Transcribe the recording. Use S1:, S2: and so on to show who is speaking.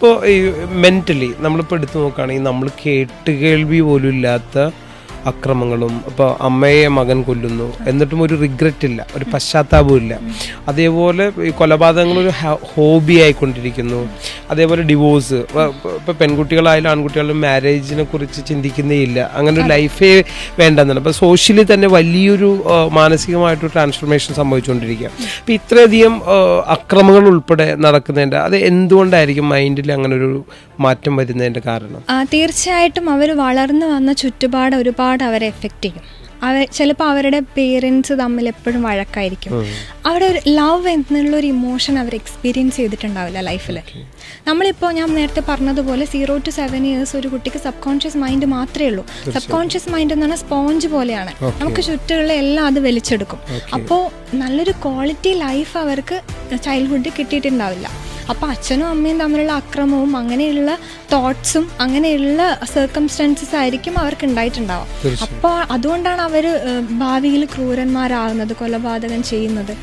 S1: ഇപ്പോൾ ഈ മെൻ്റലി നമ്മളിപ്പോൾ എടുത്തു നോക്കുകയാണെങ്കിൽ നമ്മൾ കേട്ടുകേൾവി പോലും ഇല്ലാത്ത അക്രമങ്ങളും, ഇപ്പോൾ അമ്മയെ മകൻ കൊല്ലുന്നു എന്നിട്ടും ഒരു റിഗ്രറ്റ് ഇല്ല, ഒരു പശ്ചാത്താപവും ഇല്ല. അതേപോലെ ഈ കൊലപാതകങ്ങളൊരു ഹോബി ആയിക്കൊണ്ടിരിക്കുന്നു. അതേപോലെ ഡിവോഴ്സ്, ഇപ്പോൾ പെൺകുട്ടികളായാലും ആൺകുട്ടികളായാലും മാരേജിനെ കുറിച്ച് ചിന്തിക്കുന്നേ ഇല്ല, അങ്ങനെ ഒരു ലൈഫേ വേണ്ടെന്നാണ്. അപ്പോൾ സോഷ്യലി തന്നെ വലിയൊരു മാനസികമായിട്ടൊരു ട്രാൻസ്ഫോർമേഷൻ സംഭവിച്ചുകൊണ്ടിരിക്കുക. അപ്പോൾ ഇത്രയധികം അക്രമങ്ങൾ ഉൾപ്പെടെ നടക്കുന്നതിൻ്റെ അത് എന്തുകൊണ്ടായിരിക്കും മൈൻഡിൽ അങ്ങനെ ഒരു മാറ്റം വരുന്നതിൻ്റെ കാരണം?
S2: തീർച്ചയായിട്ടും അവർ വളർന്നു വന്ന ചുറ്റുപാട് ഒരുപാട് അവരെ എഫക്റ്റ് ചെയ്യും. ചിലപ്പോൾ അവരുടെ പേരൻസ് തമ്മിൽ എപ്പോഴും വഴക്കായിരിക്കും. അവിടെ ഒരു ലവ് എന്നുള്ളൊരു ഇമോഷൻ അവർ എക്സ്പീരിയൻസ് ചെയ്തിട്ടുണ്ടാവില്ല ലൈഫിൽ. നമ്മളിപ്പോൾ ഞാൻ നേരത്തെ പറഞ്ഞതുപോലെ 0 to 7 years ഒരു കുട്ടിക്ക് സബ് കോൺഷ്യസ് മൈൻഡ് മാത്രമേ ഉള്ളൂ. സബ് കോൺഷ്യസ് മൈൻഡ് എന്ന് പറഞ്ഞാൽ സ്പോഞ്ച് പോലെയാണ്, നമുക്ക് ചുറ്റുമുള്ള എല്ലാം അത് വലിച്ചെടുക്കും. അപ്പോൾ നല്ലൊരു ക്വാളിറ്റി ലൈഫ് അവർക്ക് ചൈൽഡ്ഹുഡിൽ കിട്ടിയിട്ടുണ്ടാവില്ല. അപ്പോൾ അച്ഛനും അമ്മയും തമ്മിലുള്ള അക്രമവും അങ്ങനെയുള്ള തോട്ട്സും അങ്ങനെയുള്ള സർക്കംസ്റ്റൻസസ് ആയിരിക്കും അവർക്ക് ഉണ്ടായിട്ടുണ്ടാവുക. അപ്പോൾ അതുകൊണ്ടാണ് അവർ ഭാവിയിൽ ക്രൂരന്മാരാകുന്നത്, കൊലപാതകം ചെയ്യുന്നത്.